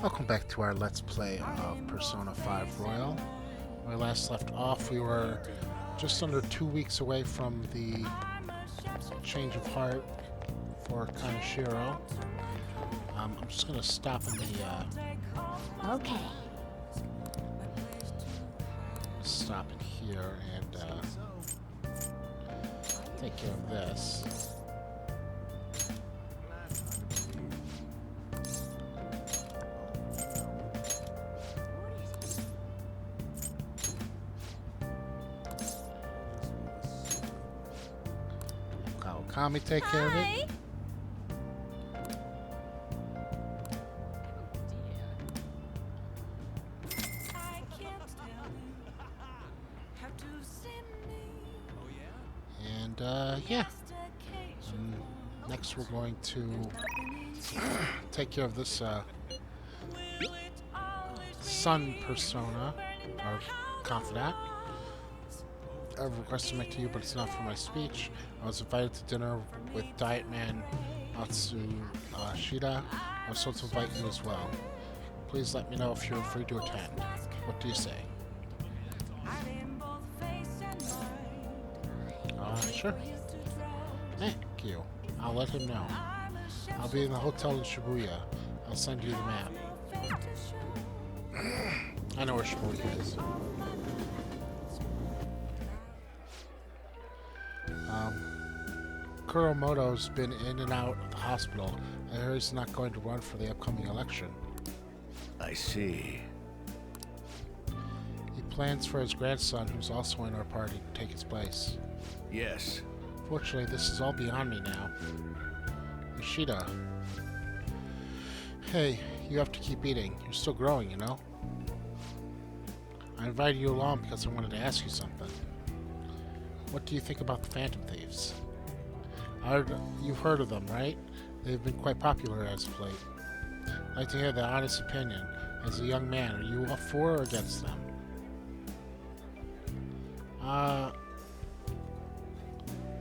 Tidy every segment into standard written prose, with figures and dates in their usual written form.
Welcome back to our Let's Play of Persona 5 Royal. When we last left off, we were just under 2 weeks away from the change of heart for Kaneshiro. I'm just going to stop in the... Okay. Stop in here and take care of this. Kami take care of it. And yeah. Next we're going to take care of this Sun persona, or confidant. I have a request to make to you, but it's not for my speech. I was invited to dinner with Diet Man Matsushita. I was told to invite you as well. Please let me know if you're free to attend. What do you say? Sure. Thank you. I'll let him know. I'll be in the hotel in Shibuya. I'll send you the map. I know where Shibuya is. Kuromoto's been in and out of the hospital. I heard he's not going to run for the upcoming election. I see. He plans for his grandson, who's also in our party, to take his place. Yes. Fortunately, this is all beyond me now. Yoshida. Hey, you have to keep eating. You're still growing, you know? I invited you along because I wanted to ask you something. What do you think about the Phantom Thieves? You've heard of them, right? They've been quite popular as of late. I'd like to hear the honest opinion. As a young man, are you up for or against them?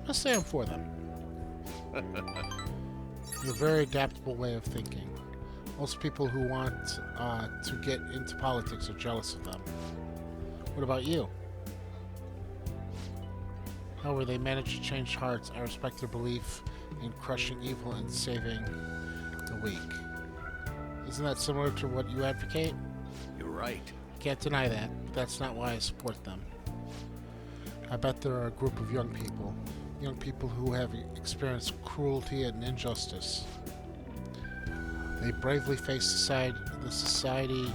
Let's say I'm for them. You're a very adaptable way of thinking. Most people who want to get into politics are jealous of them. What about you? However, they manage to change hearts. I respect their belief in crushing evil and saving the weak. Isn't that similar to what you advocate? You're right. Can't deny that, but that's not why I support them. I bet there are a group of young people who have experienced cruelty and injustice. They bravely face the society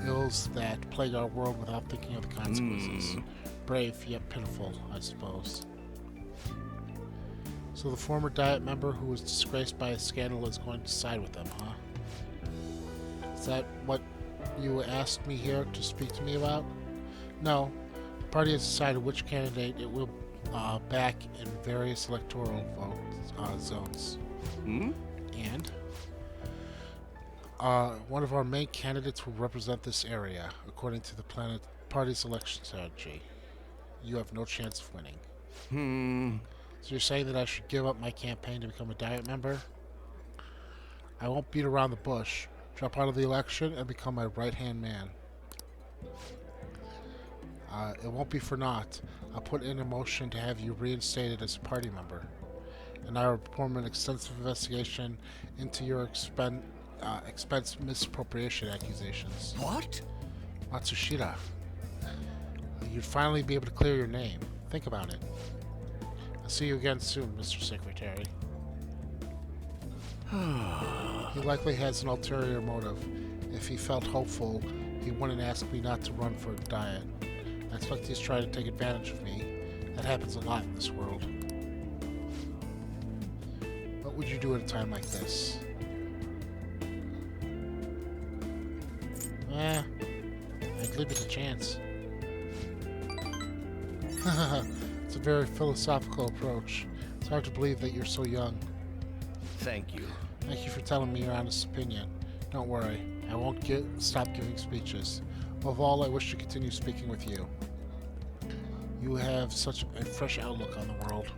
ills that plague our world without thinking of the consequences. Brave, yet pitiful, I suppose. So the former Diet member who was disgraced by a scandal is going to side with them, huh? Is that what you asked me here to speak to me about? No. The party has decided which candidate it will back in various electoral zones. And one of our main candidates will represent this area, according to the party's election strategy. You have no chance of winning. So you're saying that I should give up my campaign to become a Diet member? I won't beat around the bush. Drop out of the election and become my right-hand man. It won't be for naught. I'll put in a motion to have you reinstated as a party member. And I will perform an extensive investigation into your expense misappropriation accusations. What? Matsushita. You'd finally be able to clear your name. Think about it. I'll see you again soon, Mr. Secretary. He likely has an ulterior motive. If he felt hopeful, he wouldn't ask me not to run for Diet. I expect he's trying to take advantage of me. That happens a lot in this world. What would you do at a time like this? I'd leave it a chance. It's a very philosophical approach. It's hard to believe that you're so young. Thank you. Thank you for telling me your honest opinion. Don't worry, I won't stop giving speeches. Above all, I wish to continue speaking with you. You have such a fresh outlook on the world.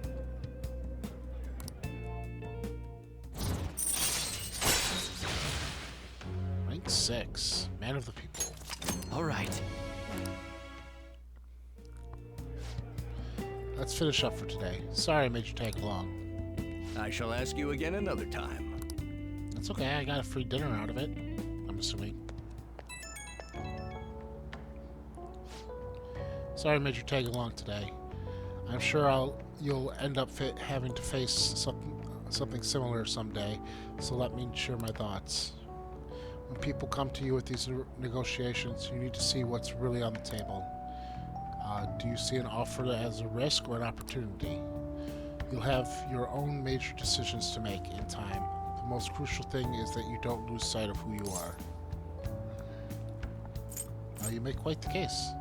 Thanks. 6. Man of the people. All right. Let's finish up for today. Sorry I made you tag along. I shall ask you again another time. That's okay, I got a free dinner out of it, I'm assuming. Sorry I made you tag along today. I'm sure you'll end up having to face something similar someday, so let me share my thoughts. When people come to you with these negotiations, you need to see what's really on the table. Do you see an offer as a risk or an opportunity? You'll have your own major decisions to make in time. The most crucial thing is that you don't lose sight of who you are. You make quite the case.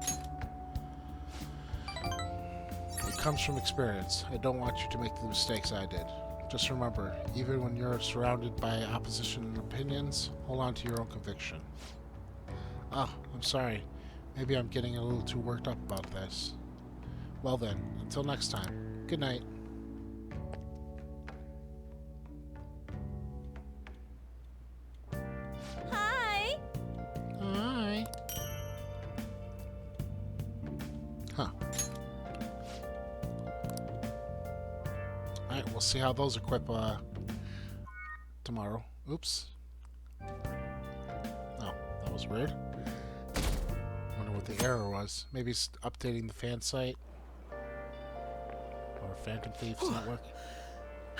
It comes from experience. I don't want you to make the mistakes I did. Just remember, even when you're surrounded by opposition and opinions, hold on to your own conviction. Ah, I'm sorry. Maybe I'm getting a little too worked up about this. Well then, until next time, good night. Hi! Hi. Huh. Alright, we'll see how those equip tomorrow. Oops. Oh, that was weird. Wonder what the error was. Maybe it's updating the fan site. Or Phantom Thieves Network.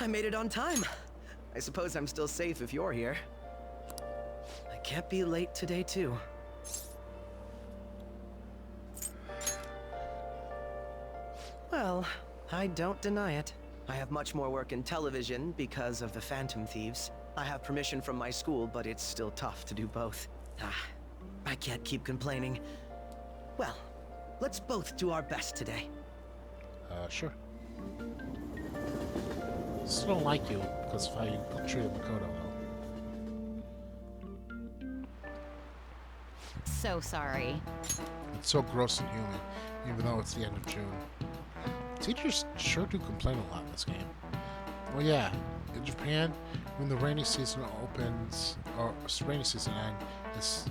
I made it on time. I suppose I'm still safe if you're here. I can't be late today, too. Well, I don't deny it. I have much more work in television because of the Phantom Thieves. I have permission from my school, but it's still tough to do both. I can't keep complaining. Well, let's both do our best today. Sure. Still don't like you because of how you treated Makoto, though. So sorry. It's so gross and human, even though it's the end of June. Teachers sure do complain a lot in this game. Well, yeah, in Japan, when the rainy season opens, or rainy season ends,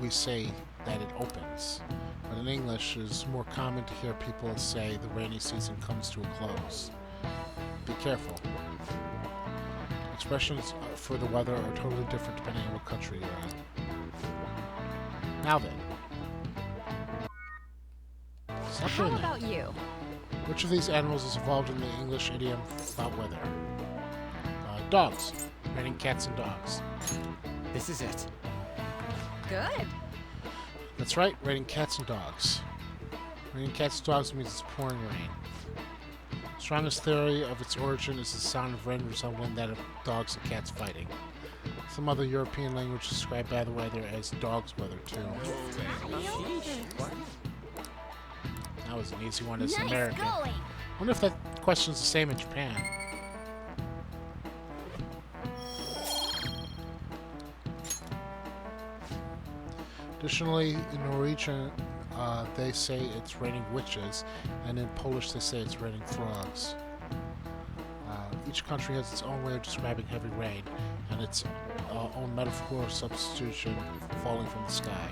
we say that it opens. But in English, it's more common to hear people say the rainy season comes to a close. Be careful. Expressions for the weather are totally different depending on what country you're in. Now then. Stop How doing that. about you? Which of these animals is involved in the English idiom about weather? Dogs. Raining cats and dogs. This is it. Good. That's right, raining cats and dogs. Raining cats and dogs means it's pouring rain. Strongest theory of its origin is the sound of rain resembling that of dogs and cats fighting. Some other European languages describe bad weather as dog's weather too. That was an easy one as an American. Going. Wonder if that question's the same in Japan. Additionally, in Norwegian, they say it's raining witches, and in Polish they say it's raining frogs. Each country has its own way of describing heavy rain, and its own metaphor substitution falling from the sky.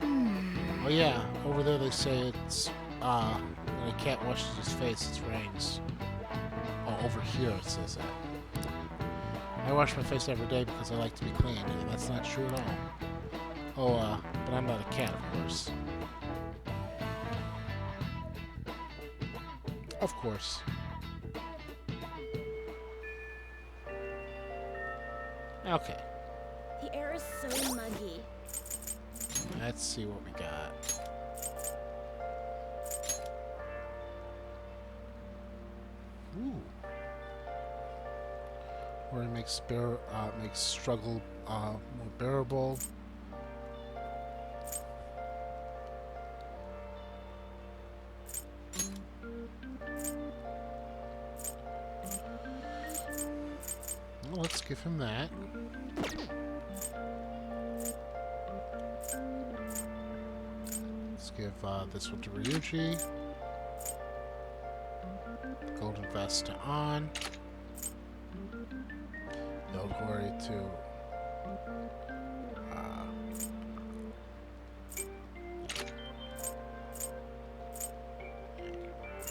Oh yeah, over there they say it's when a cat washes his face, it rains. Oh, over here it says that. I wash my face every day because I like to be clean, and that's not true at all. Oh, but I'm not a cat, of course. Of course. Okay. The air is so muggy. Let's see what we got. Ooh. Where it makes struggle more bearable. Well, let's give him that. Let's give this one to Ryuji. Golden vest to On. Build Hori to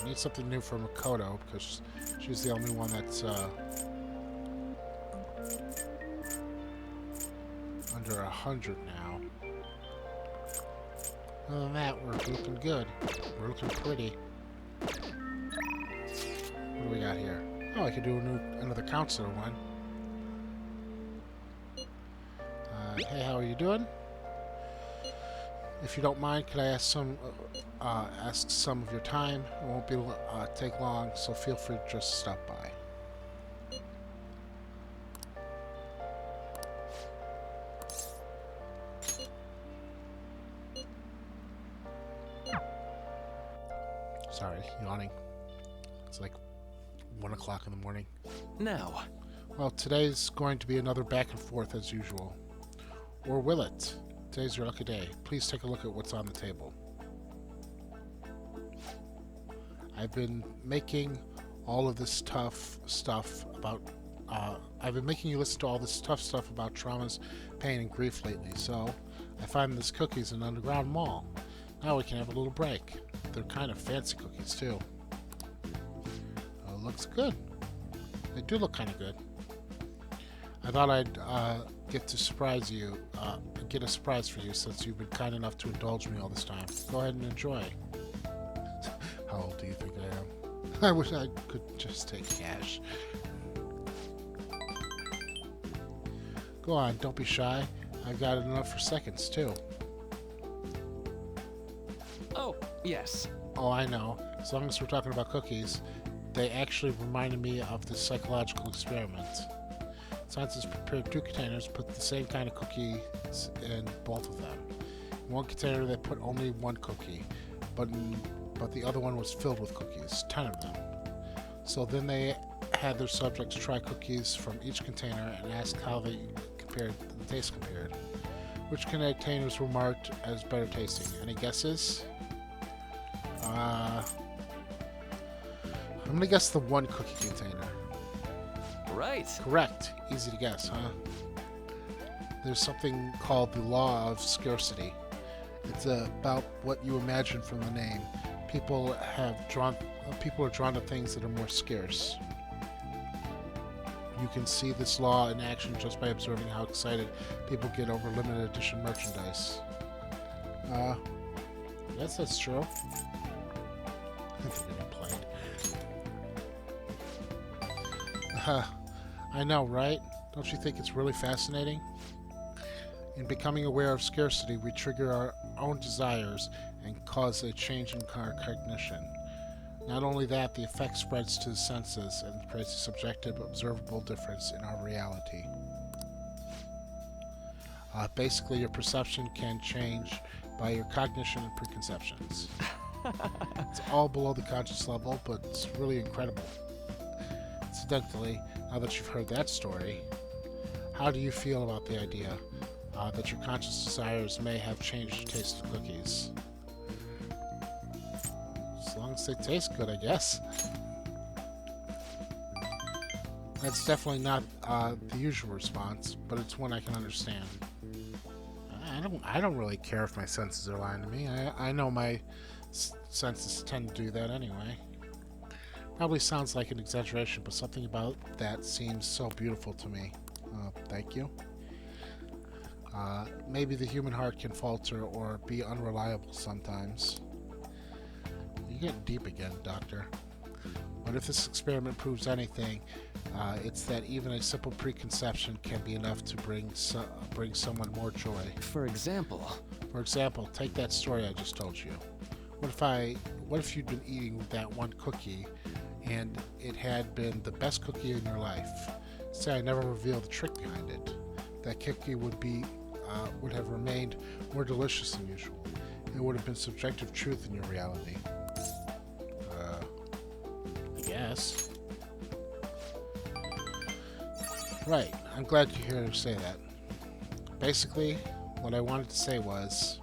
I need something new for Makoto because she's the only one that's under 100 now. Other than that, we're looking good. We're looking pretty. What do we got here? Oh, I could do another counselor one. Hey, how are you doing? If you don't mind, could I ask some of your time? It won't be take long, so feel free to just stop by. Sorry, yawning. It's like 1 o'clock in the morning. Now, Well, today's going to be another back and forth as usual. Or will it? Today's your lucky day. Please take a look at what's on the table. I've been making all of this tough stuff about... I've been making you listen to all this tough stuff about traumas, pain, and grief lately, so I find this cookies in an underground mall. Now we can have a little break. They're kind of fancy cookies, too. Looks good. They do look kind of good. I thought I'd get to surprise you, get a surprise for you since you've been kind enough to indulge me all this time. Go ahead and enjoy. How old do you think I am? I wish I could just take cash. Go on, don't be shy. I've got enough for seconds, too. oh, yes. Oh, I know. As long as we're talking about cookies, they actually reminded me of the psychological experiment. Scientists prepared 2 containers, put the same kind of cookies in both of them. In one container, they put only 1 cookie, but the other one was filled with cookies, 10 of them. So then they had their subjects try cookies from each container and ask how the taste compared. Which containers were marked as better tasting? Any guesses? I'm gonna guess the 1 cookie container. Right. Correct. Easy to guess, huh? There's something called the law of scarcity. It's about what you imagine from the name. People are drawn to things that are more scarce. You can see this law in action just by observing how excited people get over limited edition merchandise. I guess that's true. I think they're getting played. I know, right? Don't you think it's really fascinating? In becoming aware of scarcity, we trigger our own desires and cause a change in our cognition. Not only that, the effect spreads to the senses and creates a subjective, observable difference in our reality. Basically, your perception can change by your cognition and preconceptions. It's all below the conscious level, but it's really incredible. Incidentally, now that you've heard that story, how do you feel about the idea that your conscious desires may have changed the taste of cookies? As long as they taste good, I guess. That's definitely not the usual response, but it's one I can understand. I don't really care if my senses are lying to me. I know my senses tend to do that anyway. Probably sounds like an exaggeration, but something about that seems so beautiful to me. Thank you. Maybe the human heart can falter or be unreliable sometimes. You're getting deep again, Doctor. What if this experiment proves anything? It's that even a simple preconception can be enough to bring someone more joy. For example, take that story I just told you. What if you'd been eating that 1 cookie and it had been the best cookie in your life? Say I never revealed the trick behind it. That cookie would have remained more delicious than usual. It would have been subjective truth in your reality. I guess. Right, I'm glad you hear her say that. Basically, what I wanted to say was,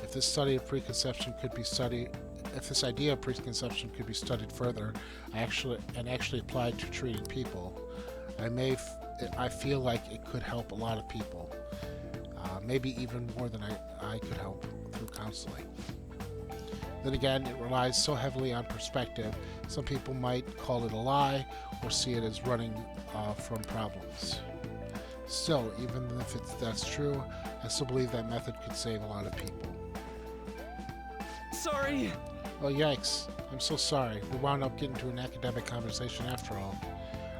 if this idea of preconception could be studied further, actually applied to treating people, I feel like it could help a lot of people. Maybe even more than I could help through counseling. Then again, it relies so heavily on perspective. Some people might call it a lie or see it as running from problems. Still, even if that's true, I still believe that method could save a lot of people. Sorry. Oh, yikes. I'm so sorry. We wound up getting to an academic conversation after all.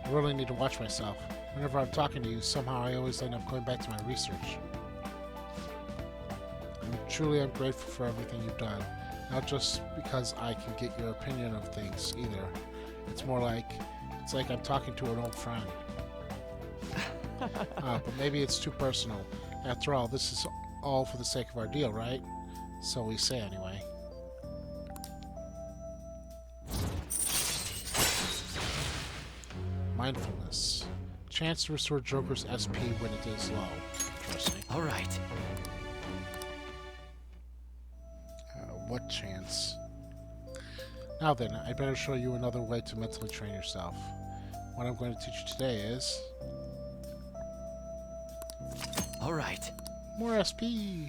I really need to watch myself. Whenever I'm talking to you, somehow I always end up going back to my research. I'm grateful for everything you've done. Not just because I can get your opinion of things, either. It's like I'm talking to an old friend. But maybe it's too personal. After all, this is all for the sake of our deal, right? So we say anyway. Mindfulness. Chance to restore Joker's SP when it is low. Interesting. All right. What chance? Now then, I better show you another way to mentally train yourself. What I'm going to teach you today is... All right. more SP!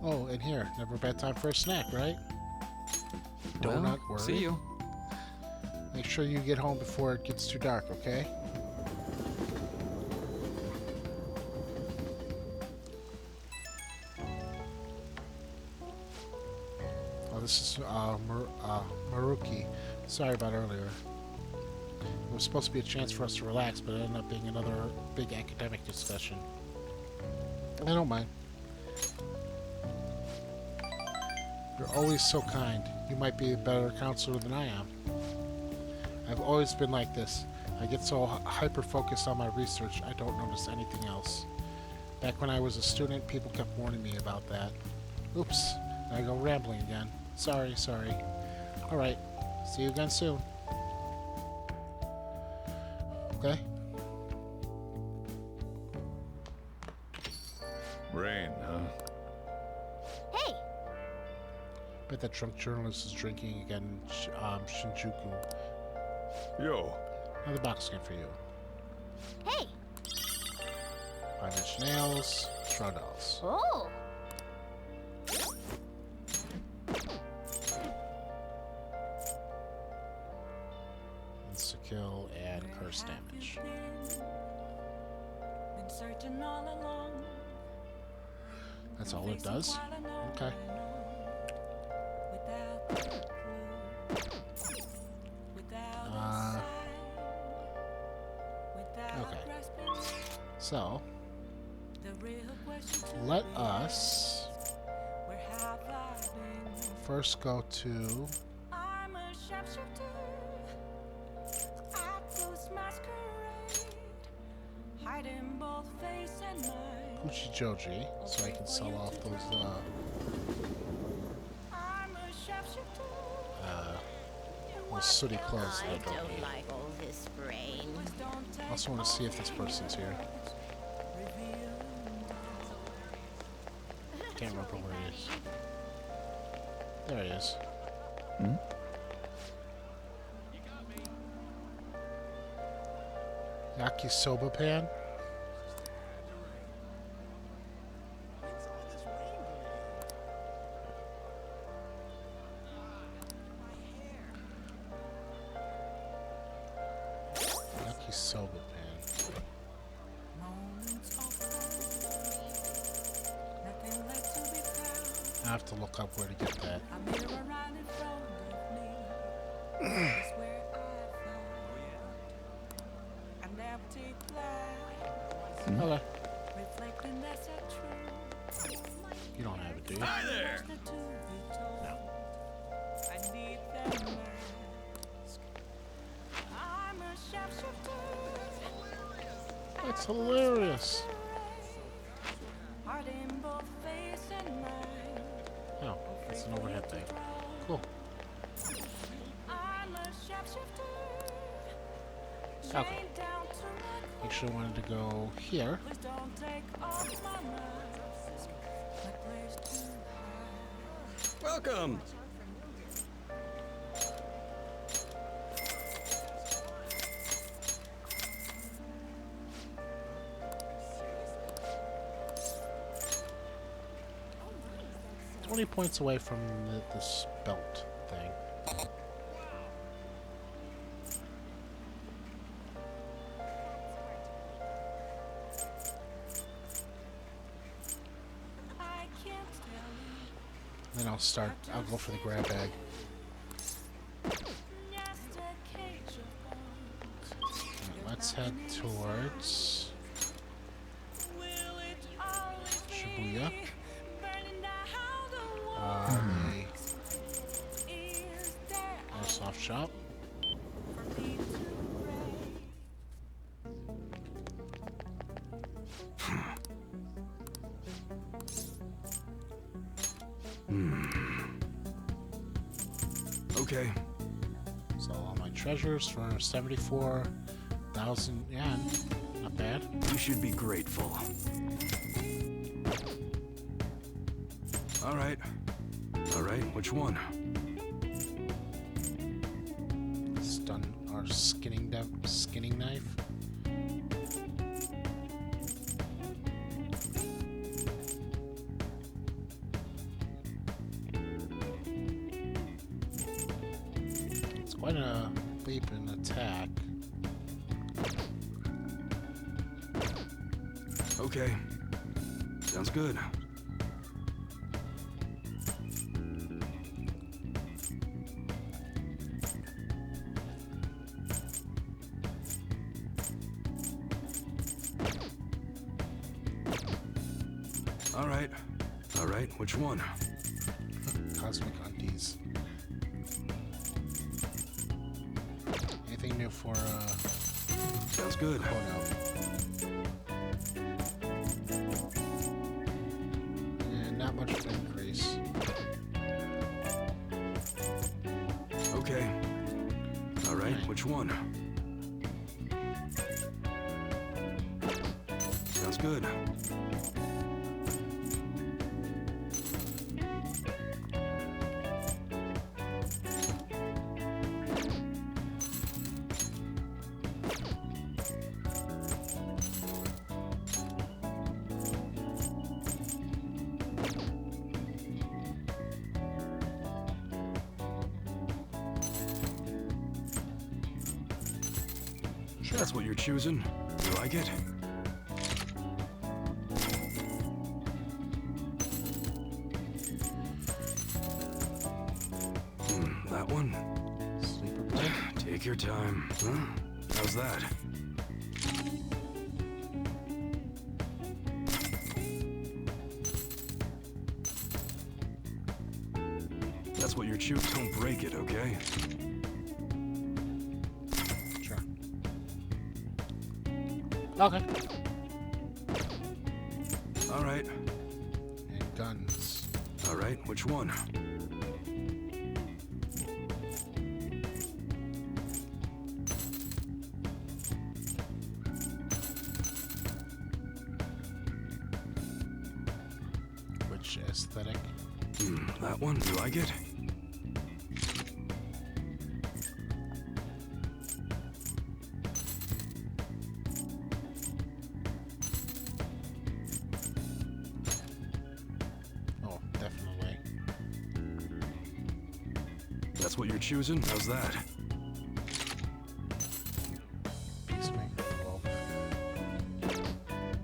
Oh, and here, never a bad time for a snack, right? Don't Well, worry. see you. Make sure you get home before it gets too dark, okay? Oh, this is Maruki. Sorry about earlier. It was supposed to be a chance for us to relax, but it ended up being another big academic discussion. I don't mind. You're always so kind. You might be a better counselor than I am. I've always been like this. I get so hyper-focused on my research, I don't notice anything else. Back when I was a student, people kept warning me about that. Oops, I go rambling again. Sorry. Alright, see you again soon. Okay? Rain, huh? Hey! Bet that drunk journalist is drinking again in Shinjuku. Yo, Another box skin for you. Hey! 5-inch nails, straw dolls. Oh! Insta-kill and curse damage. Been searching all along. That's all it does? Okay. Okay. So, let us first go to I'm a sharpshooter at those masquerade, hiding both face and mind. Kuchijoji, so I can sell off those I'm a sharpshooter. those sooty clothes that I don't need. like all this rain. I also want to see if this person's here. Can't remember where he is. There he is. Yakisoba pan? Yakisoba pan. I have to look up where to get that. Okay. You don't have it, do you? hi there! No. That's hilarious. Oh, it's an overhead thing. Cool. Okay. Actually, I wanted to go here. Welcome. 20 points away from this belt thing. I can't tell you. Then I'll go for the grab bag. Just a cage of bones. Alright, let's head towards Will it always Shibuya. be burning down the wall? The Is there airsoft shop. for me to pray? Okay. So all my treasures for 74,000 yen. Not bad. You should be grateful. All right. All right, which one? Stun or skinning knife. It's quite a leap in attack. Okay. Sounds good. All right. All right, which one? Cosmic undies. Anything new for Sounds good. Kono? And not much of an increase. Okay. All right, which one? Sounds good. Sure. That's what you're choosing. You like it? That one? Sleeper bag. Take your time. Huh? How's that? That's what you're choosing. Don't break it, okay? Sure. Okay. All right. And guns. All right, which one? Which aesthetic? That one? You like it? Oh, definitely. That's what you're choosing? How's that? Peacemaker revolver.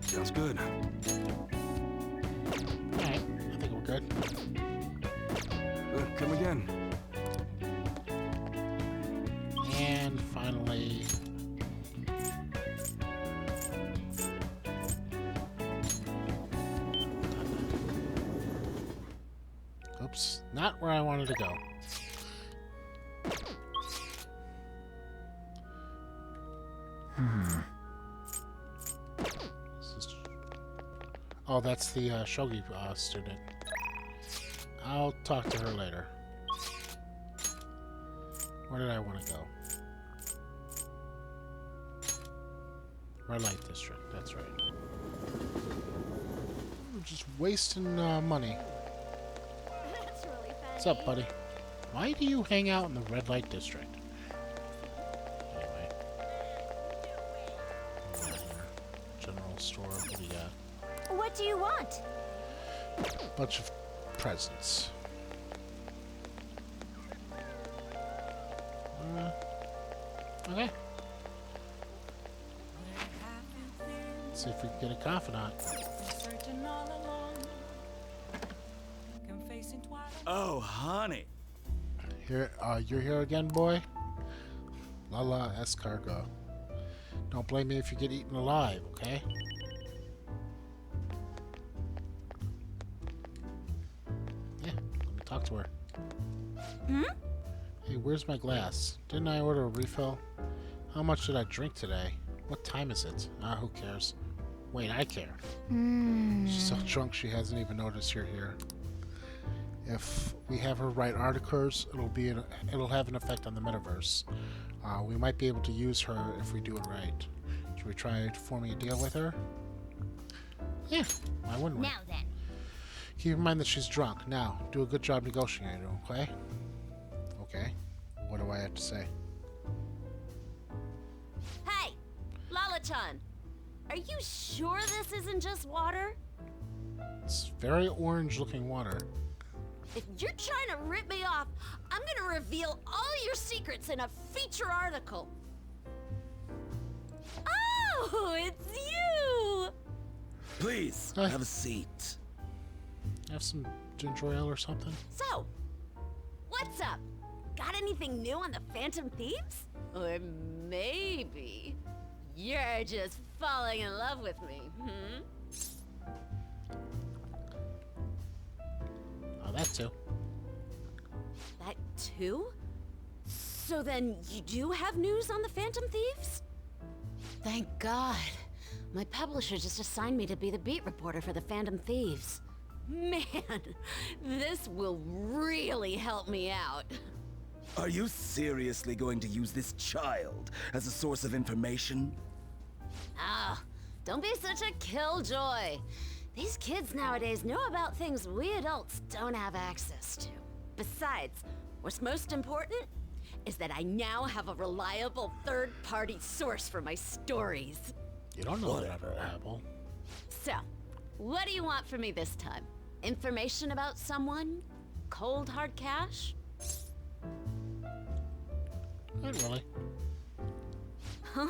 Sounds good. Alright, I think we're good. Come again. And finally... Oops, not where I wanted to go. This is- Oh, that's the shogi student. I'll talk to her later. Where did I want to go? Red Light District, that's right. I'm just wasting money. That's really funny. What's up, buddy? Why do you hang out in the Red Light District? Anyway. General store, what do you got? What do you want? Bunch of presents. Okay. Let's see if we can get a confidant. Searching all along, confessing twilight. Oh, honey. Here, you're here again, boy? Lala escargot. Don't blame me if you get eaten alive, okay? Yeah, let me talk to her. Hmm? Hey, where's my glass? Didn't I order a refill? How much did I drink today? What time is it? Ah, who cares? Wait, I care. She's so drunk she hasn't even noticed you're here. If we have her write articles, it'll have an effect on the metaverse. We might be able to use her if we do it right. Should we try forming a deal with her? Yeah, why wouldn't we? Now then. Keep in mind that she's drunk. Now, do a good job negotiating, okay? Okay. What do I have to say? Hey, Lala-chan, are you sure this isn't just water? It's very orange-looking water. If you're trying to rip me off, I'm gonna reveal all your secrets in a feature article. Oh, it's you! Please, Hi. have a seat. Have some ginger ale or something? So, what's up? Got anything new on the Phantom Thieves? Or maybe you're just falling in love with me, hmm? Oh, that too. That too? So then you do have news on the Phantom Thieves? Thank God. My publisher just assigned me to be the beat reporter for the Phantom Thieves. Man, this will really help me out. Are you seriously going to use this child as a source of information? Ah, don't be such a killjoy. These kids nowadays know about things we adults don't have access to. Besides, what's most important is that I now have a reliable third-party source for my stories. You don't know that, Apple. So, what do you want from me this time? Information about someone? Cold hard cash? Not really. Huh?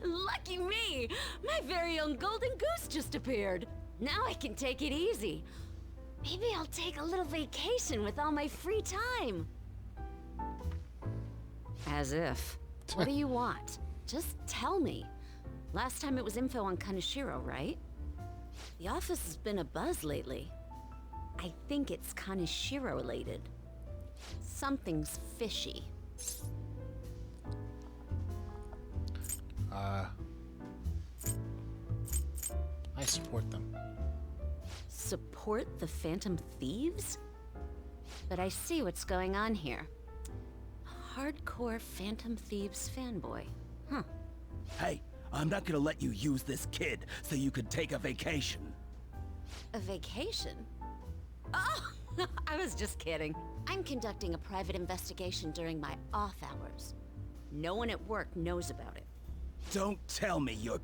Lucky me! My very own golden goose just appeared. Now I can take it easy. Maybe I'll take a little vacation with all my free time. As if. What do you want? Just tell me. Last time it was info on Kaneshiro, right? The office has been a buzz lately. I think it's Kaneshiro related. Something's fishy. I support them. Support the Phantom Thieves? But I see what's going on here. A hardcore Phantom Thieves fanboy. Huh. Hey, I'm not gonna let you use this kid so you could take a vacation. A vacation? Oh, I was just kidding. I'm conducting a private investigation during my off hours. No one at work knows about it. Don't tell me you're...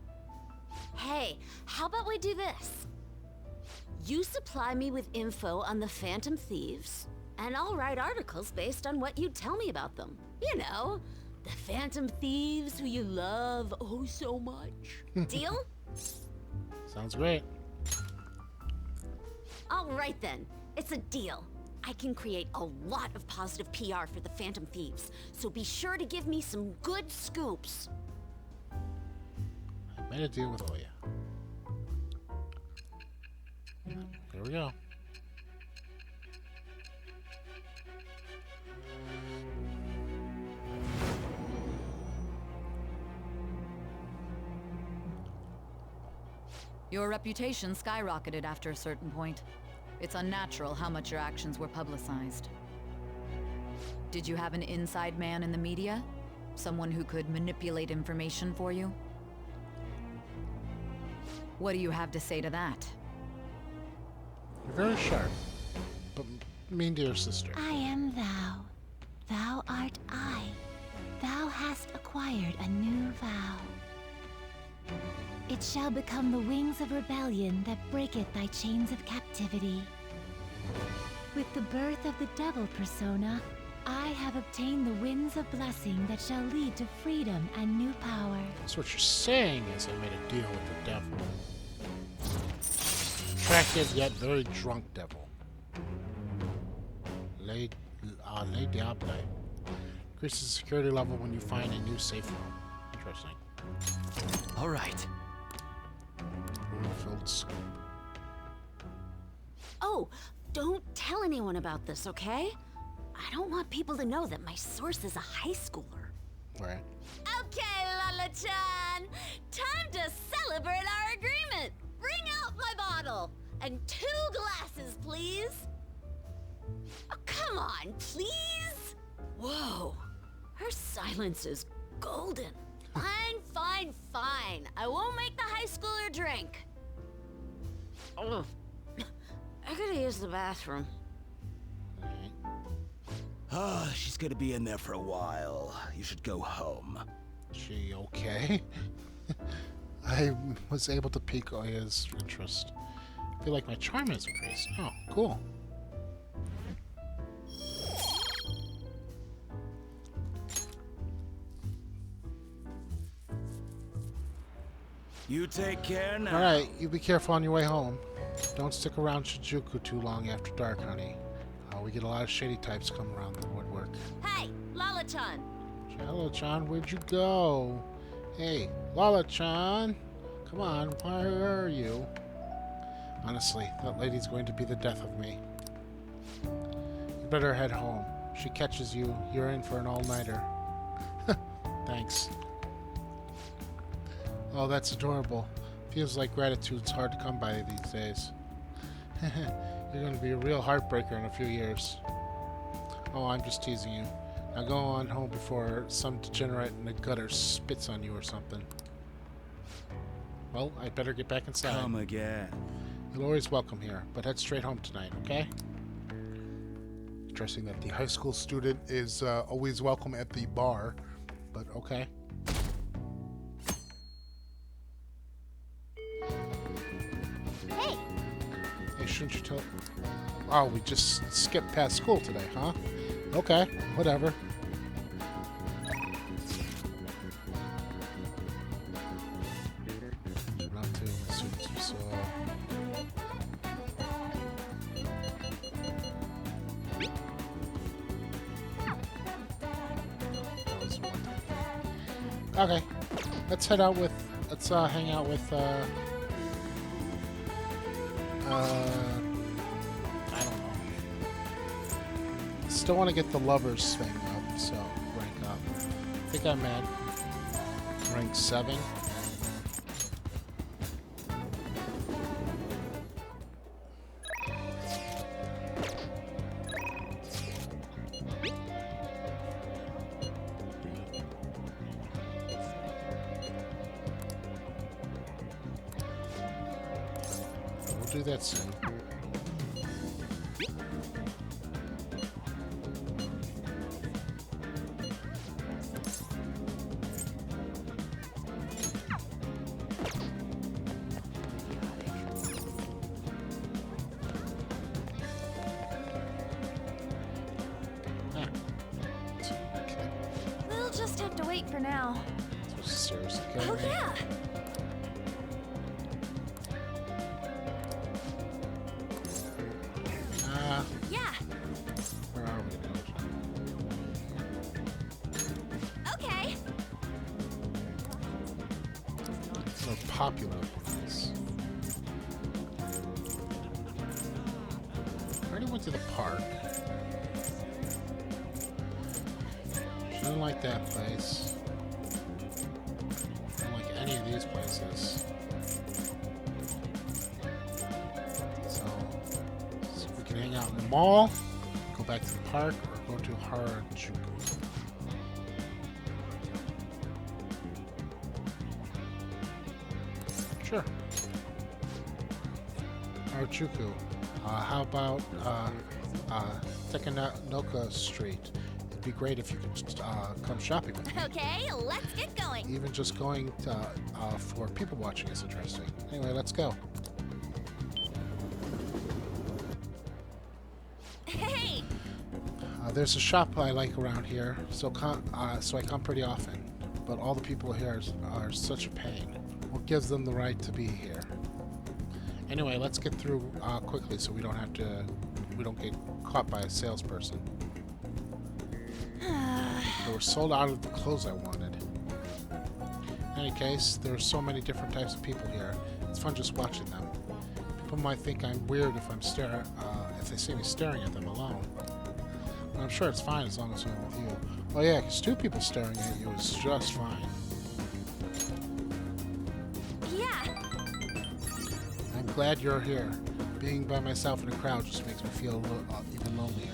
Hey, how about we do this? You supply me with info on the Phantom Thieves, and I'll write articles based on what you tell me about them. You know, the Phantom Thieves who you love oh so much. Deal? Sounds great. All right then, it's a deal. I can create a lot of positive PR for the Phantom Thieves, so be sure to give me some good scoops. I made a deal with Oya. Here we go. Your reputation skyrocketed after a certain point. It's unnatural how much your actions were publicized. Did you have an inside man in the media? Someone who could manipulate information for you? What do you have to say to that? You're very sharp, but mean to your sister. I am thou. Thou art I. Thou hast acquired a new vow. It shall become the wings of rebellion that breaketh thy chains of captivity. With the birth of the devil persona, I have obtained the winds of blessing that shall lead to freedom and new power. So what you're saying is I made a deal with the devil. Attractive yet very drunk devil. Le Diable. Increases the security level when you find a new safe room. Interesting. All right. Filled scoop. Oh, don't tell anyone about this, okay? I don't want people to know that my source is a high schooler. Right. Okay, Lala-chan! Time to celebrate our agreement! Bring out my bottle! And 2 glasses, please! Oh, come on, please! Whoa, her silence is golden. Fine, fine, fine. I won't make the high schooler drink. Oh, I gotta use the bathroom. Ah, she's gonna be in there for a while. You should go home. She okay? I was able to pique Oya's interest. I feel like my charm has increased. Oh, cool. You take care now. Alright, you be careful on your way home. Don't stick around Shinjuku too long after dark, honey. We get a lot of shady types come around the woodwork. Hey, Lala-chan! Lala-chan, where'd you go? Hey, Lala-chan! Come on, where are you? Honestly, that lady's going to be the death of me. You better head home. If she catches you, you're in for an all-nighter. Thanks. Oh, that's adorable. Feels like gratitude's hard to come by these days. You're going to be a real heartbreaker in a few years. Oh, I'm just teasing you. Now go on home before some degenerate in the gutter spits on you or something. Well, I'd better get back inside. Come again. You're always welcome here, but head straight home tonight, okay? Interesting that the high school student is always welcome at the bar, but okay. Hey! Hey, shouldn't you tell... Oh, we just skipped past school today, huh? Okay, whatever. Not to the students we saw. That was one thing. Okay, let's head out with... Let's hang out with, I don't know. Still want to get the lovers thing up, so rank up. I think I'm at rank 7. We'll do that soon. We'll just have to wait for now. Seriously, Oh, yeah! Yeah, Where are we now? okay. More popular ones. I already went to the park. I don't like that place. I don't like any of these places. So, see if we can hang out in the mall, go back to the park, or go to Harajuku. Sure. Harajuku. How about Takanoka Street? be great if you could come shopping with me. Okay, let's get going. Even just going to, for people watching is interesting. Anyway, let's go. Hey! There's a shop I like around here, so I come pretty often. But all the people here are such a pain. What gives them the right to be here? Anyway, let's get through quickly so we don't get caught by a salesperson. They were sold out of the clothes I wanted. In any case, there are so many different types of people here. It's fun just watching them. People might think I'm weird if if they see me staring at them alone. But I'm sure it's fine as long as I'm with you. Oh yeah, because two people staring at you is just fine. Yeah. I'm glad you're here. Being by myself in a crowd just makes me feel even lonelier.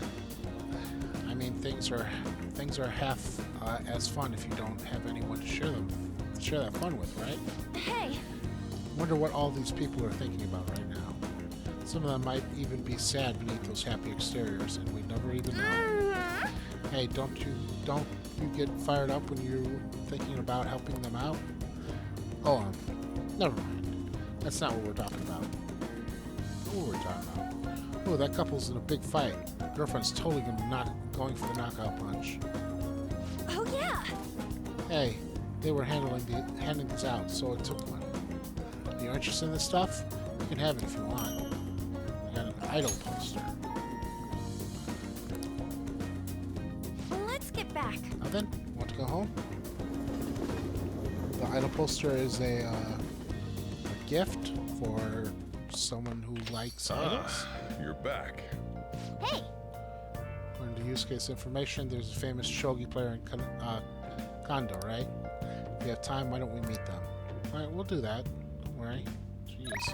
I mean, things are half as fun if you don't have anyone to share that fun with, right? Hey. I wonder what all these people are thinking about right now. Some of them might even be sad beneath those happy exteriors, and we never even know. Hey, don't you get fired up when you're thinking about helping them out? Oh, never mind. That's not what we're talking about. What were we talking about? Oh, that couple's in a big fight. Girlfriend's totally going for the knockout punch. Oh yeah. Hey, they were handing these out, so it took one. Are you interested in this stuff? You can have it if you want. I got an idol poster. Let's get back. Now then, want to go home? The idol poster is a gift for someone who likes idols. You're back. Hey. According to use case information, there's a famous shogi player in Kondo, right? If you have time, why don't we meet them? Alright, we'll do that. Don't worry. Jeez.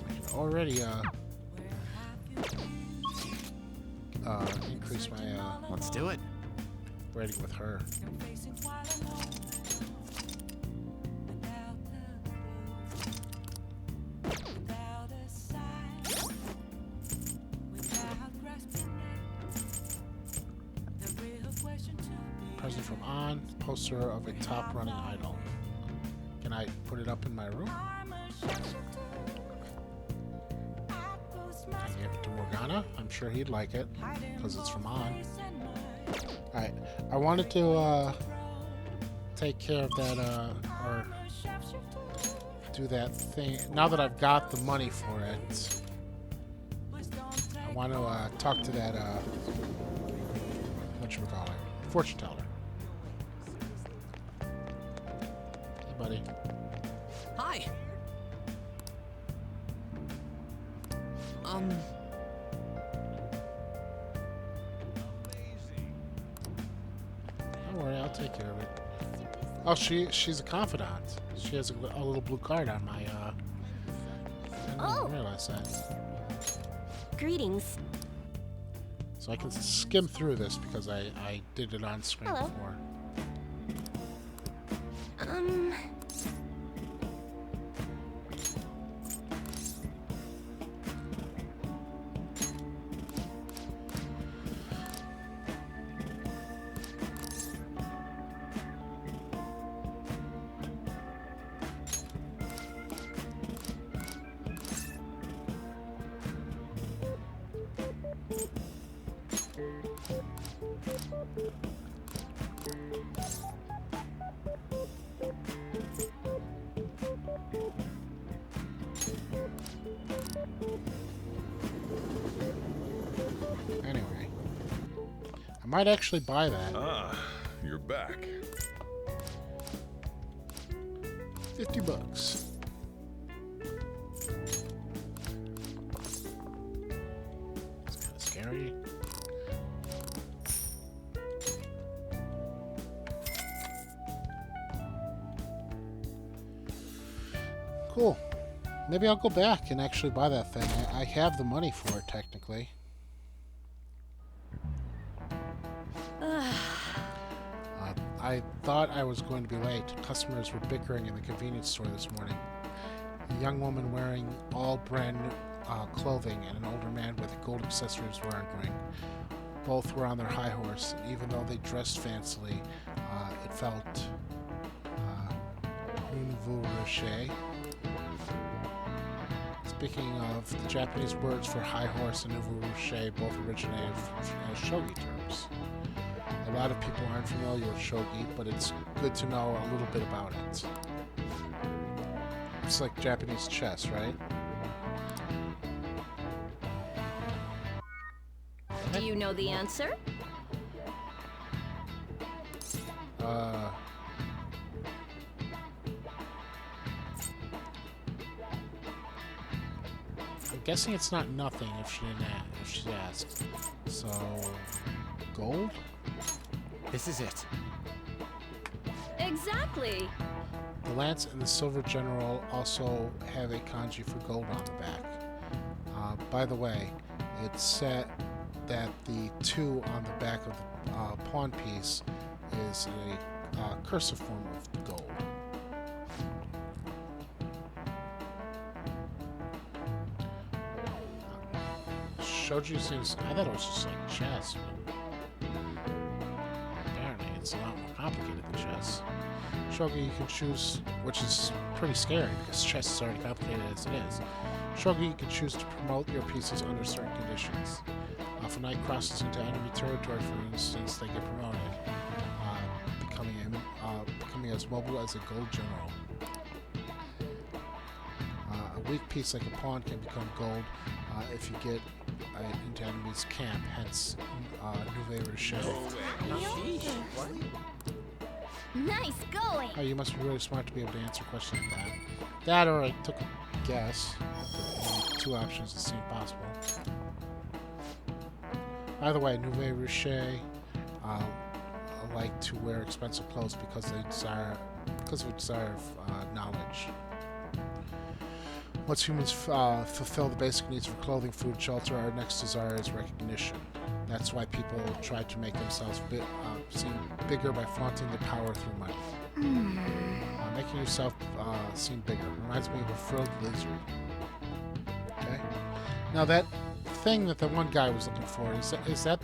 I can already increase my Let's do it. rating with her. Present from On, poster of a top running idol. Can I put it up in my room? Can I give it to Morgana? I'm sure he'd like it, because it's from On. Alright, I wanted to take care of that, or do that thing. Now that I've got the money for it, I want to talk to that, whatchamacallit, fortune teller. Hey, buddy. Hi. Don't worry, I'll take care of it. Oh, she's a confidant. She has a little blue card on my, I didn't even realize that. Greetings. So I can skim through this because I did it on screen Hello. before. Anyway, I might actually buy that. Ah, you're back. $50. It's kind of scary. Cool. Maybe I'll go back and actually buy that thing. I have the money for it, technically. I thought I was going to be late. Customers were bickering in the convenience store this morning. A young woman wearing all brand new clothing and an older man with gold accessories were arguing. Both were on their high horse, and even though they dressed fancily, it felt nouveau riche. Speaking of, the Japanese words for high horse and nouveau riche both originate as shogi terms. A lot of people aren't familiar with shogi, but it's good to know a little bit about it. It's like Japanese chess, right? Do you know the answer? I'm guessing it's not nothing if she asked. So, gold? This is it. Exactly. The lance and the silver general also have a kanji for gold on the back. By the way, it's said that the 2 on the back of the pawn piece is a cursive form of gold. Shogi seems... I thought it was just like chess, but apparently it's a lot more complicated than chess. Shogi you can choose, which is pretty scary because chess is already complicated as it is. Shogi you can choose to promote your pieces under certain conditions. If a knight crosses into enemy territory, for instance, they get promoted, becoming as mobile as a gold general. A weak piece like a pawn can become gold if you get into enemy's camp, hence nouveau riche. Nice going! Oh, you must be really smart to be able to answer questions like that. That or I took a guess. Only 2 options that seem possible. By the way, nouveau riche like to wear expensive clothes because of a desire of knowledge. Once humans fulfill the basic needs for clothing, food, shelter, our next desire is recognition. That's why people try to make themselves seem bigger by flaunting their power through money. Making yourself seem bigger reminds me of a frilled lizard. Okay. Now that thing that the one guy was looking for is that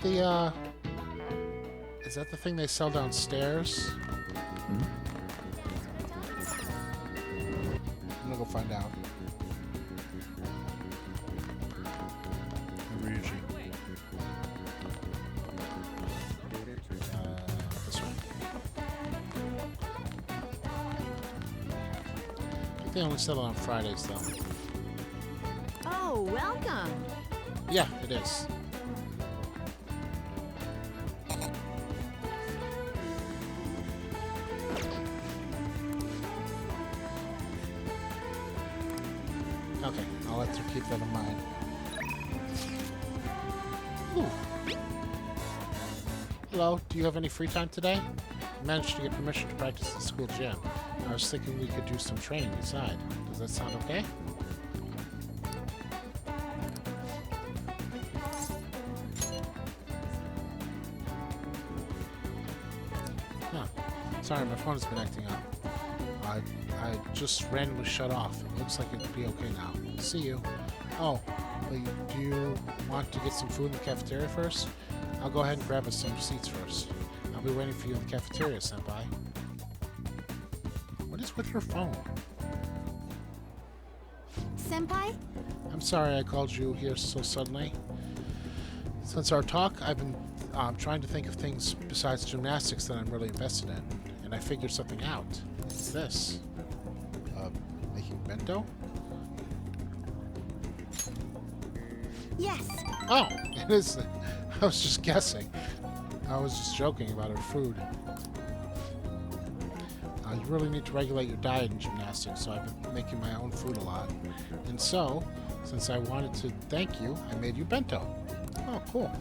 the thing they sell downstairs? I'm gonna go find out. This one. I think they only sell it on Fridays, though. Oh, welcome. Yeah, it is. Okay, I'll let you keep that in mind. Ooh. Hello, do you have any free time today? I managed to get permission to practice at the school gym. I was thinking we could do some training inside. Does that sound okay? Huh. Sorry, my phone has been acting up. I just randomly shut off. It looks like it'd be okay now. See you. Oh, do you want to get some food in the cafeteria first? I'll go ahead and grab us some seats first. I'll be waiting for you in the cafeteria, Senpai. What is with your phone? Senpai? I'm sorry I called you here so suddenly. Since our talk, I've been trying to think of things besides gymnastics that I'm really invested in, and I figured something out. It's this. Making bento? Yes. Oh, it is. I was just guessing. I was just joking about her food. You really need to regulate your diet in gymnastics, so I've been making my own food a lot. And so, since I wanted to thank you, I made you bento. Oh, cool.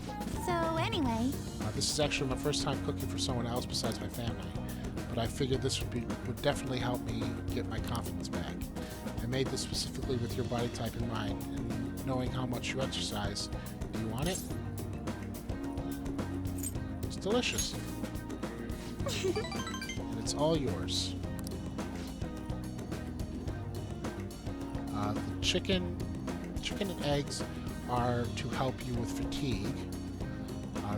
So anyway... this is actually my first time cooking for someone else besides my family. But I figured this would definitely help me get my confidence back. I made this specifically with your body type in mind, and knowing how much you exercise. Do you want it? It's delicious. And it's all yours. The chicken and eggs are to help you with fatigue.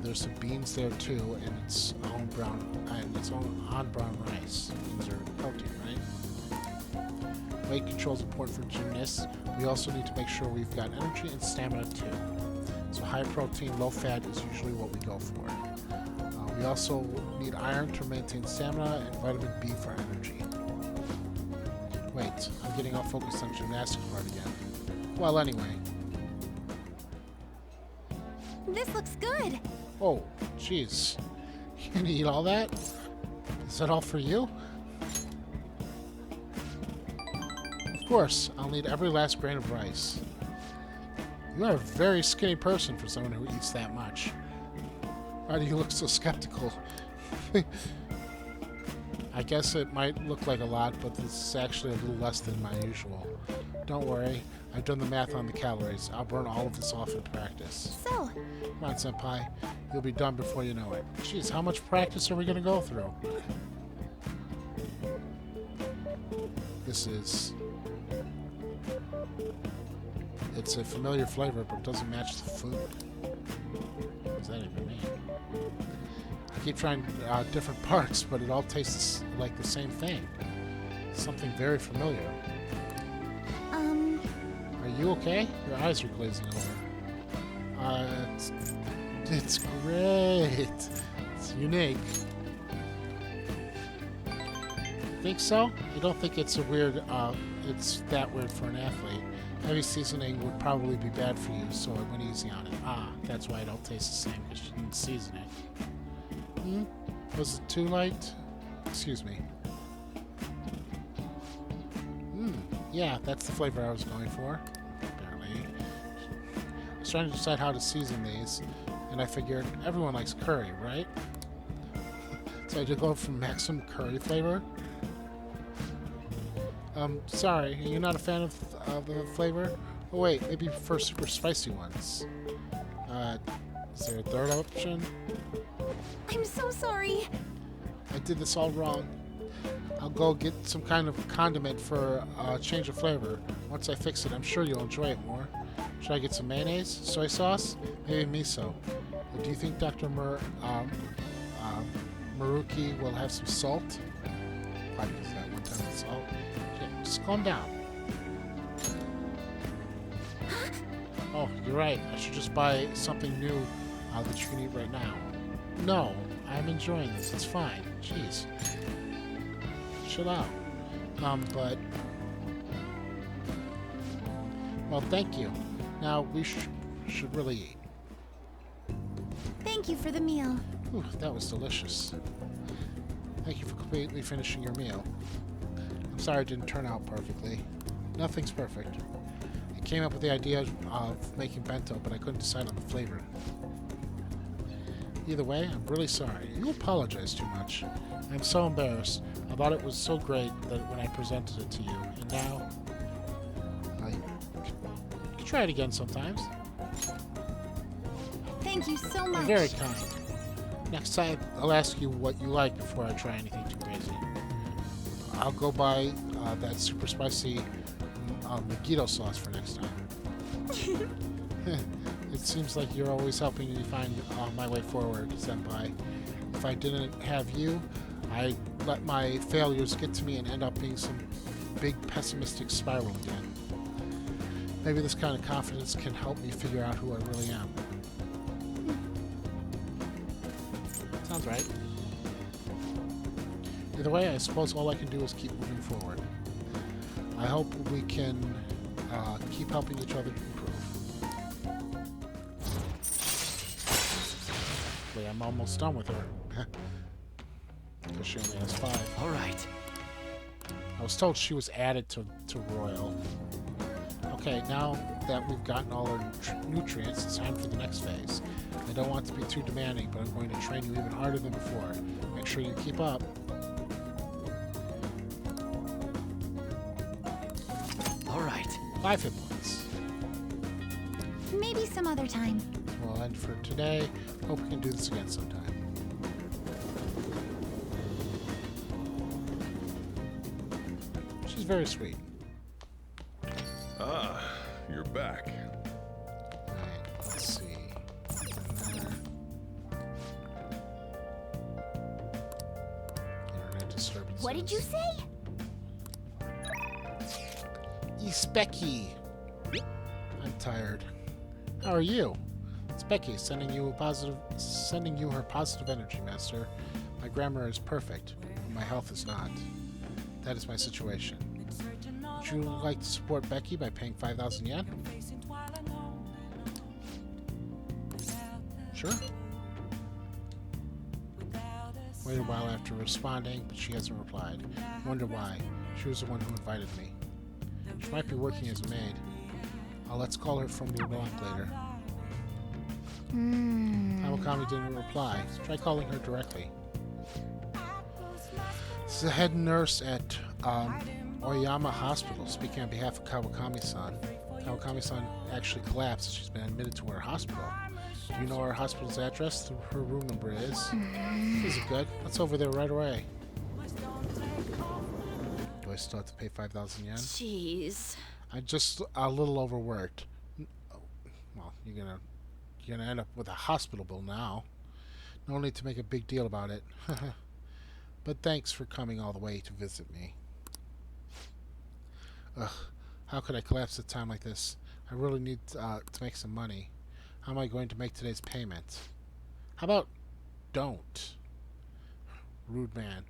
There's some beans there too, and it's on brown rice. Beans are protein, right? Weight control is important for gymnasts. We also need to make sure we've got energy and stamina too. So high protein, low fat is usually what we go for. We also need iron to maintain stamina and vitamin B for energy. Wait, I'm getting all focused on gymnastics part again. Well, anyway. This looks good. Oh, jeez. You gonna eat all that? Is that all for you? Of course, I'll need every last grain of rice. You are a very skinny person for someone who eats that much. Why do you look so skeptical? I guess it might look like a lot, but this is actually a little less than my usual. Don't worry, I've done the math on the calories. I'll burn all of this off in practice. So, Come on, Senpai. You'll be done before you know it. Jeez, how much practice are we gonna go through? It's a familiar flavor, but it doesn't match the food. What does that even mean? I keep trying different parts, but it all tastes like the same thing. Something very familiar. Are you okay? Your eyes are glazing over. It's great. It's unique. Think so? You don't think it's it's that weird for an athlete? Heavy seasoning would probably be bad for you, so I went easy on it. Ah, that's why it all tastes the same, because you didn't season it. Was it too light? Excuse me. Yeah, that's the flavor I was going for, apparently. I was trying to decide how to season these, and I figured everyone likes curry, right? So I did go for maximum curry flavor. Sorry, are you not a fan of the flavor? Oh wait, maybe you prefer super spicy ones. Is there a third option? I'm so sorry. I did this all wrong. I'll go get some kind of condiment for a change of flavor. Once I fix it, I'm sure you'll enjoy it more. Should I get some mayonnaise? Soy sauce? Maybe miso? Do you think Dr. Maruki will have some salt? Probably use that one time with salt. Yeah, just calm down. Oh, you're right. I should just buy something new that you can eat right now. No, I'm enjoying this. It's fine. Jeez. Chill out. But... Well, thank you. Now, we should really eat. Thank you for the meal. Ooh, that was delicious. Thank you for completely finishing your meal. I'm sorry it didn't turn out perfectly. Nothing's perfect. I came up with the idea of making bento, but I couldn't decide on the flavor. Either way, I'm really sorry. You apologize too much. I'm so embarrassed. I thought it was so great that when I presented it to you, and now... You try it again sometimes. Thank you so much. You're very kind. Next time, I'll ask you what you like before I try anything too crazy. I'll go buy that super spicy Megiddo sauce for next time. It seems like you're always helping me find my way forward, Senpai. If I didn't have you, I'd let my failures get to me and end up being some big pessimistic spiral again. Maybe this kind of confidence can help me figure out who I really am. Sounds right. Either way, I suppose all I can do is keep moving forward. I hope we can keep helping each other to improve. Wait, I'm almost done with her. Because she only has 5. All right. I was told she was added to Royal. Okay, now that we've gotten all our nutrients, it's time for the next phase. I don't want to be too demanding, but I'm going to train you even harder than before. Make sure you keep up. All right. 5 hit points. Maybe some other time. Well, and for today, hope we can do this again sometime. very sweet. Ah, you're back. Alright, let's see. Internet disturbances. What did you say? It's Becky. I'm tired. How are you? It's Becky, sending you her positive energy, Master. My grammar is perfect, but my health is not. That is my situation. Would you like to support Becky by paying 5,000 yen? Sure. Waited a while after responding, but she hasn't replied. Wonder why. She was the one who invited me. She might be working as a maid. Let's call her from the block later. Kawakami didn't reply. Try calling her directly. This is the head nurse at Oyama Hospital, speaking on behalf of Kawakami-san. Kawakami-san actually collapsed. She's been admitted to our hospital. Do you know our hospital's address? Her room number is. Is it good? Let's over there right away. Do I still have to pay 5,000 yen? Jeez. I'm just a little overworked. Well, you're gonna end up with a hospital bill now. No need to make a big deal about it. But thanks for coming all the way to visit me. Ugh, how could I collapse at a time like this? I really need to make some money. How am I going to make today's payment? How about don't? Rude man.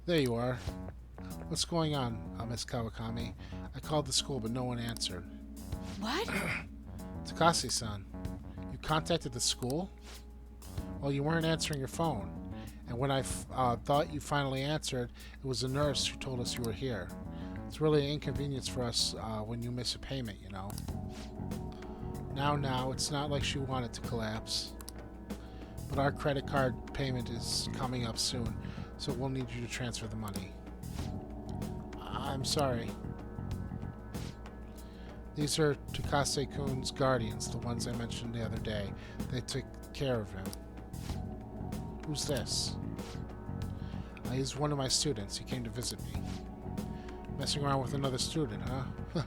There you are. What's going on, Miss Kawakami? I called the school, but no one answered. What? Takase-san, you contacted the school? Well, you weren't answering your phone. And when I thought you finally answered, it was a nurse who told us you were here. It's really an inconvenience for us when you miss a payment, you know. Now, it's not like she wanted to collapse. But our credit card payment is coming up soon, so we'll need you to transfer the money. I'm sorry. These are Takase-kun's guardians, the ones I mentioned the other day. They took care of him. Who's this? He's one of my students. He came to visit me. Messing around with another student, huh?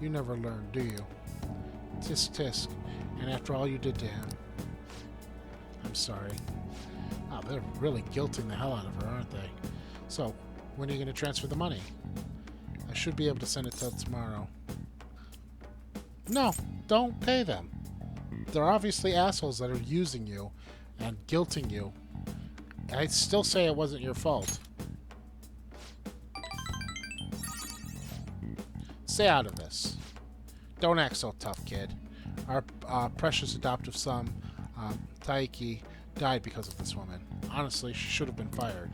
You never learn, do you? Tisk tisk. And after all you did to him. I'm sorry. Wow, they're really guilting the hell out of her, aren't they? So, when are you going to transfer the money? I should be able to send it till tomorrow. No, don't pay them. They're obviously assholes that are using you and guilting you. I'd still say it wasn't your fault. Stay out of this. Don't act so tough, kid. Our precious adoptive son, Taiki, died because of this woman. Honestly, she should have been fired.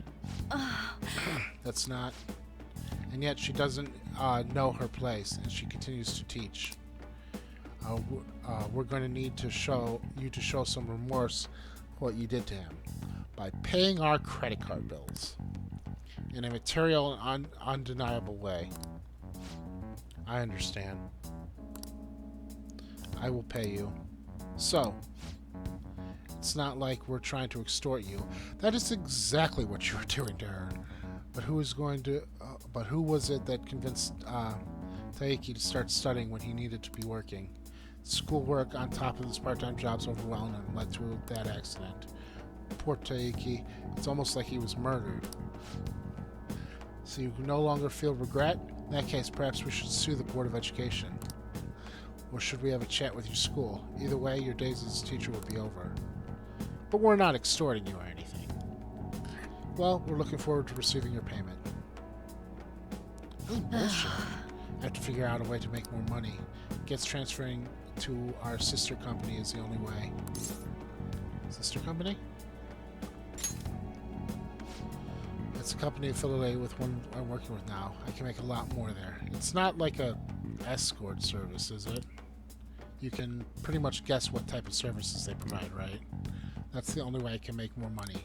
That's not. And yet she doesn't know her place, and she continues to teach. We're going to need to show some remorse for what you did to him by paying our credit card bills in a material and undeniable way. I understand. I will pay you. So, it's not like we're trying to extort you. That is exactly what you were doing to her. But who was it that convinced Taiki to start studying when he needed to be working? Schoolwork on top of his part-time jobs overwhelmed him and led to that accident. Poor Taiki. It's almost like he was murdered. So you no longer feel regret? In that case, perhaps we should sue the Board of Education. Or should we have a chat with your school? Either way, your days as a teacher will be over. But we're not extorting you or anything. Well, we're looking forward to receiving your payment. This is bullshit. I have to figure out a way to make more money. Guess transferring to our sister company is the only way. Sister company? It's a company affiliated with one I'm working with now. I can make a lot more there. It's not like a escort service, is it? You can pretty much guess what type of services they provide, right? That's the only way I can make more money.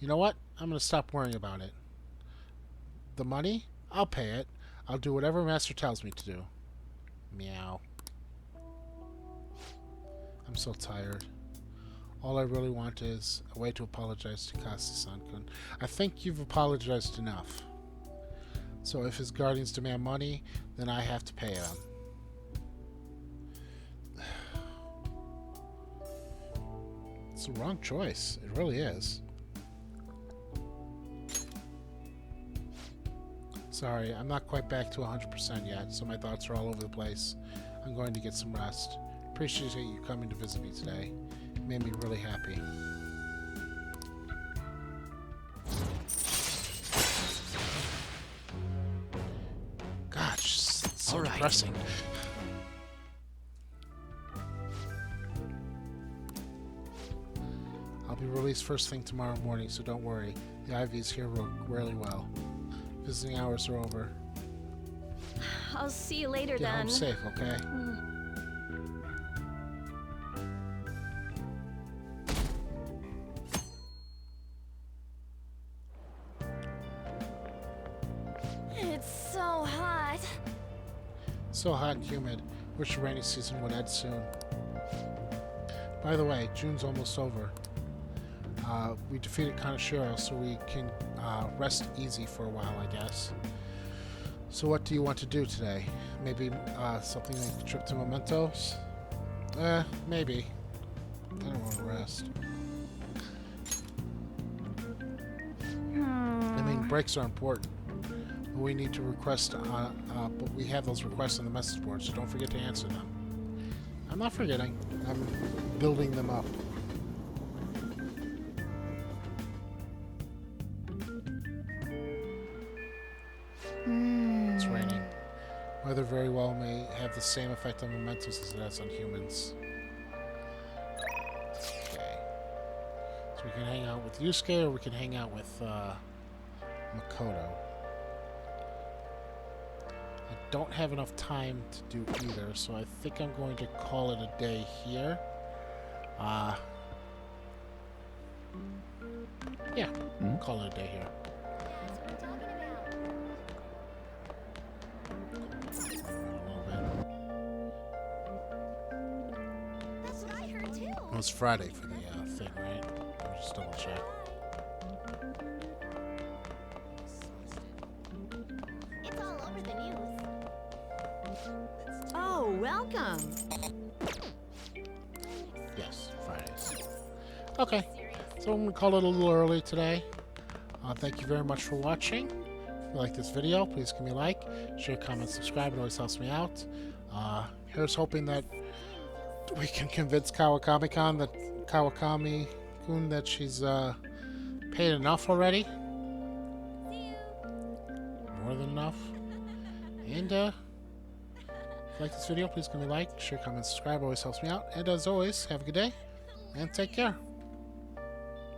You know what? I'm going to stop worrying about it. The money? I'll pay it. I'll do whatever Master tells me to do. Meow. I'm so tired. All I really want is a way to apologize to Kasi-san-kun. I think you've apologized enough. So if his guardians demand money, then I have to pay them. It's the wrong choice. It really is. Sorry, I'm not quite back to 100% yet, so my thoughts are all over the place. I'm going to get some rest. Appreciate you coming to visit me today. It made me really happy. Gosh, it's so depressing. I'll be released first thing tomorrow morning, so don't worry. The IVs here work really well. Visiting hours are over. I'll see you later Get then. home safe, okay? It's so hot. So hot and humid. Wish the rainy season would end soon. By the way, June's almost over. We defeated Kaneshiro, so we can rest easy for a while, I guess. So what do you want to do today? Maybe something like a trip to Mementos? Maybe. I don't want to rest. I mean, breaks are important. We need to request, but we have those requests on the message board, so don't forget to answer them. I'm not forgetting. I'm building them up. It's raining. Weather very well may have the same effect on mementos as it has on humans. Okay. So we can hang out with Yusuke, or we can hang out with Makoto. I don't have enough time to do either, so I think I'm going to call it a day here. Yeah, call it a day here. That's what I heard too. It was Friday for the thing, right? I'll just double check. It's all over the news. Oh, welcome. Yes, Fridays. Okay, so I'm going to call it a little early today. Thank you very much for watching. If you like this video, please give me a like, share, comment, subscribe. It always helps me out. Here's hoping that we can convince Kawakami-kun that she's paid enough already. More than enough. And if you like this video, please give me a like, share, comment, subscribe. It always helps me out. And as always, have a good day and take care.